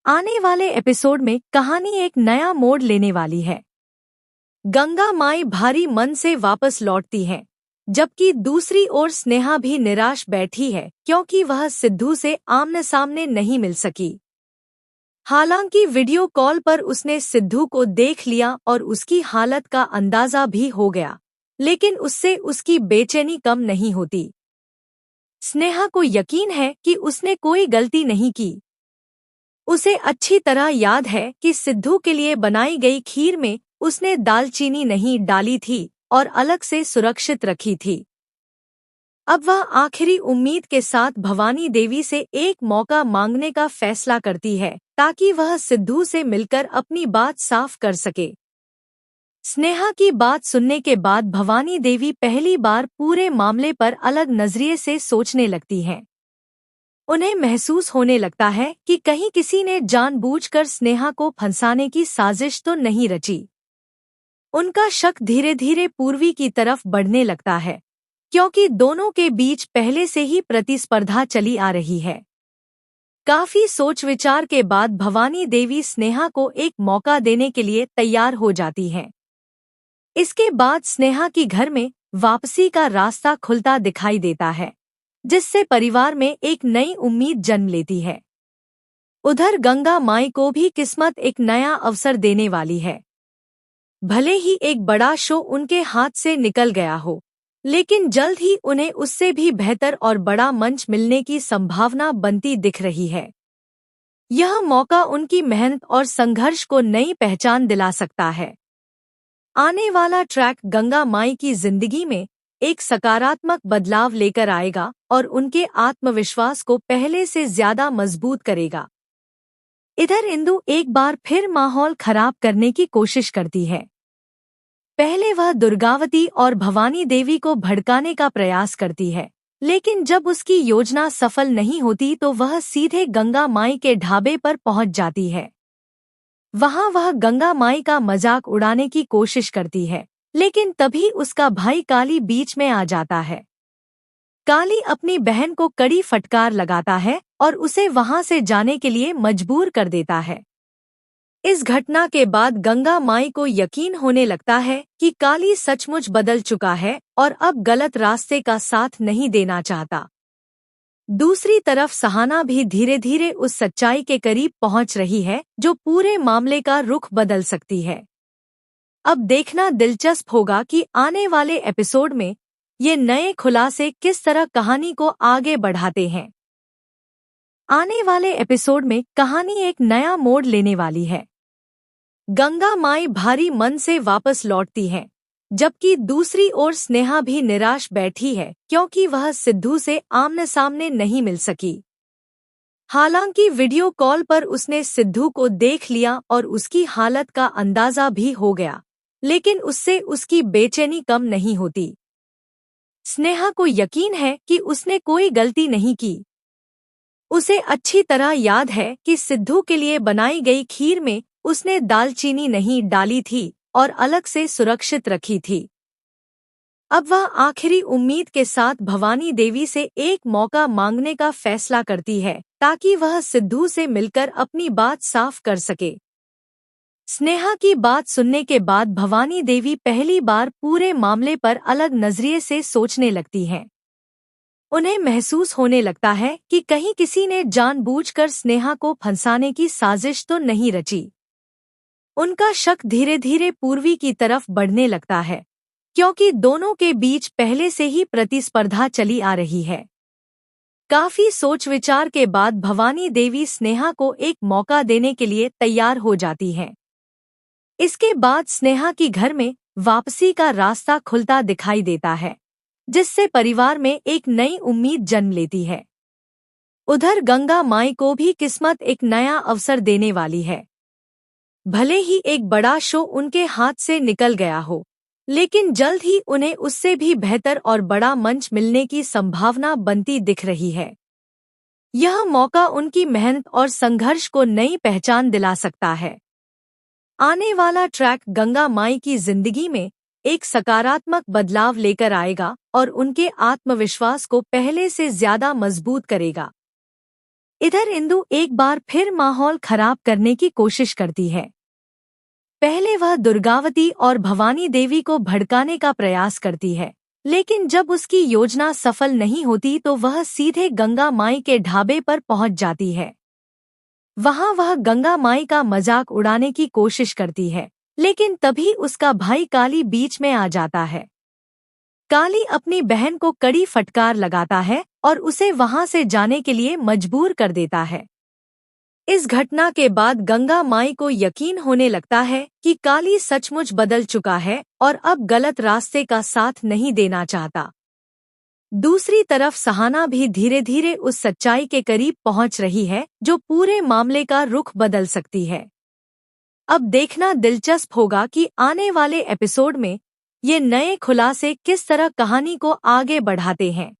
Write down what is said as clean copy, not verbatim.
आने वाले एपिसोड में कहानी एक नया मोड़ लेने वाली है। गंगा माई भारी मन से वापस लौटती हैं, जबकि दूसरी ओर स्नेहा भी निराश बैठी है क्योंकि वह सिद्धू से आमने सामने नहीं मिल सकी। हालांकि वीडियो कॉल पर उसने सिद्धू को देख लिया और उसकी हालत का अंदाजा भी हो गया, लेकिन उससे उसकी बेचैनी कम नहीं होती। स्नेहा को यकीन है कि उसने कोई गलती नहीं की। उसे अच्छी तरह याद है कि सिद्धू के लिए बनाई गई खीर में उसने दालचीनी नहीं डाली थी और अलग से सुरक्षित रखी थी। अब वह आखिरी उम्मीद के साथ भवानी देवी से एक मौका मांगने का फैसला करती है ताकि वह सिद्धू से मिलकर अपनी बात साफ कर सके। स्नेहा की बात सुनने के बाद भवानी देवी पहली बार पूरे मामले पर अलग नजरिए से सोचने लगती हैं। उन्हें महसूस होने लगता है कि कहीं किसी ने जानबूझकर स्नेहा को फंसाने की साजिश तो नहीं रची। उनका शक धीरे धीरे पूर्वी की तरफ बढ़ने लगता है, क्योंकि दोनों के बीच पहले से ही प्रतिस्पर्धा चली आ रही है। काफी सोच विचार के बाद भवानी देवी स्नेहा को एक मौका देने के लिए तैयार हो जाती हैं। इसके बाद स्नेहा की घर में वापसी का रास्ता खुलता दिखाई देता है, जिससे परिवार में एक नई उम्मीद जन्म लेती है। उधर गंगा माई को भी किस्मत एक नया अवसर देने वाली है। भले ही एक बड़ा शो उनके हाथ से निकल गया हो, लेकिन जल्द ही उन्हें उससे भी बेहतर और बड़ा मंच मिलने की संभावना बनती दिख रही है। यह मौका उनकी मेहनत और संघर्ष को नई पहचान दिला सकता है। आने वाला ट्रैक गंगा माई की जिंदगी में एक सकारात्मक बदलाव लेकर आएगा और उनके आत्मविश्वास को पहले से ज्यादा मजबूत करेगा। इधर इंदु एक बार फिर माहौल खराब करने की कोशिश करती है। पहले वह दुर्गावती और भवानी देवी को भड़काने का प्रयास करती है, लेकिन जब उसकी योजना सफल नहीं होती तो वह सीधे गंगा माई के ढाबे पर पहुंच जाती है। वहां वह गंगा माई का मजाक उड़ाने की कोशिश करती है, लेकिन तभी उसका भाई काली बीच में आ जाता है। काली अपनी बहन को कड़ी फटकार लगाता है और उसे वहां से जाने के लिए मजबूर कर देता है। इस घटना के बाद गंगा माई को यकीन होने लगता है कि काली सचमुच बदल चुका है और अब गलत रास्ते का साथ नहीं देना चाहता। दूसरी तरफ सहाना भी धीरे धीरे उस सच्चाई के करीब पहुंच रही है जो पूरे मामले का रुख बदल सकती है। अब देखना दिलचस्प होगा कि आने वाले एपिसोड में ये नए खुलासे किस तरह कहानी को आगे बढ़ाते हैं। आने वाले एपिसोड में कहानी एक नया मोड़ लेने वाली है। गंगा माई भारी मन से वापस लौटती हैं, जबकि दूसरी ओर स्नेहा भी निराश बैठी है क्योंकि वह सिद्धू से आमने सामने नहीं मिल सकी। हालांकि वीडियो कॉल पर उसने सिद्धू को देख लिया और उसकी हालत का अंदाजा भी हो गया, लेकिन उससे उसकी बेचैनी कम नहीं होती। स्नेहा को यकीन है कि उसने कोई गलती नहीं की। उसे अच्छी तरह याद है कि सिद्धू के लिए बनाई गई खीर में उसने दालचीनी नहीं डाली थी और अलग से सुरक्षित रखी थी। अब वह आखिरी उम्मीद के साथ भवानी देवी से एक मौका मांगने का फैसला करती है ताकि वह सिद्धू से मिलकर अपनी बात साफ कर सके। स्नेहा की बात सुनने के बाद भवानी देवी पहली बार पूरे मामले पर अलग नजरिए से सोचने लगती हैं। उन्हें महसूस होने लगता है कि कहीं किसी ने जानबूझकर स्नेहा को फंसाने की साजिश तो नहीं रची। उनका शक धीरे धीरे पूर्वी की तरफ बढ़ने लगता है, क्योंकि दोनों के बीच पहले से ही प्रतिस्पर्धा चली आ रही है। काफी सोच विचार के बाद भवानी देवी स्नेहा को एक मौका देने के लिए तैयार हो जाती हैं। इसके बाद स्नेहा की घर में वापसी का रास्ता खुलता दिखाई देता है, जिससे परिवार में एक नई उम्मीद जन्म लेती है। उधर गंगा माई को भी किस्मत एक नया अवसर देने वाली है। भले ही एक बड़ा शो उनके हाथ से निकल गया हो, लेकिन जल्द ही उन्हें उससे भी बेहतर और बड़ा मंच मिलने की संभावना बनती दिख रही है। यह मौका उनकी मेहनत और संघर्ष को नई पहचान दिला सकता है। आने वाला ट्रैक गंगा माई की जिंदगी में एक सकारात्मक बदलाव लेकर आएगा और उनके आत्मविश्वास को पहले से ज्यादा मजबूत करेगा। इधर इंदु एक बार फिर माहौल खराब करने की कोशिश करती है। पहले वह दुर्गावती और भवानी देवी को भड़काने का प्रयास करती है, लेकिन जब उसकी योजना सफल नहीं होती तो वह सीधे गंगा माई के ढाबे पर पहुंच जाती है। वहां वह गंगा माई का मजाक उड़ाने की कोशिश करती है, लेकिन तभी उसका भाई काली बीच में आ जाता है। काली अपनी बहन को कड़ी फटकार लगाता है और उसे वहां से जाने के लिए मजबूर कर देता है। इस घटना के बाद गंगा माई को यकीन होने लगता है कि काली सचमुच बदल चुका है और अब गलत रास्ते का साथ नहीं देना चाहता। दूसरी तरफ सहाना भी धीरे धीरे उस सच्चाई के करीब पहुंच रही है जो पूरे मामले का रुख बदल सकती है। अब देखना दिलचस्प होगा कि आने वाले एपिसोड में ये नए खुलासे किस तरह कहानी को आगे बढ़ाते हैं।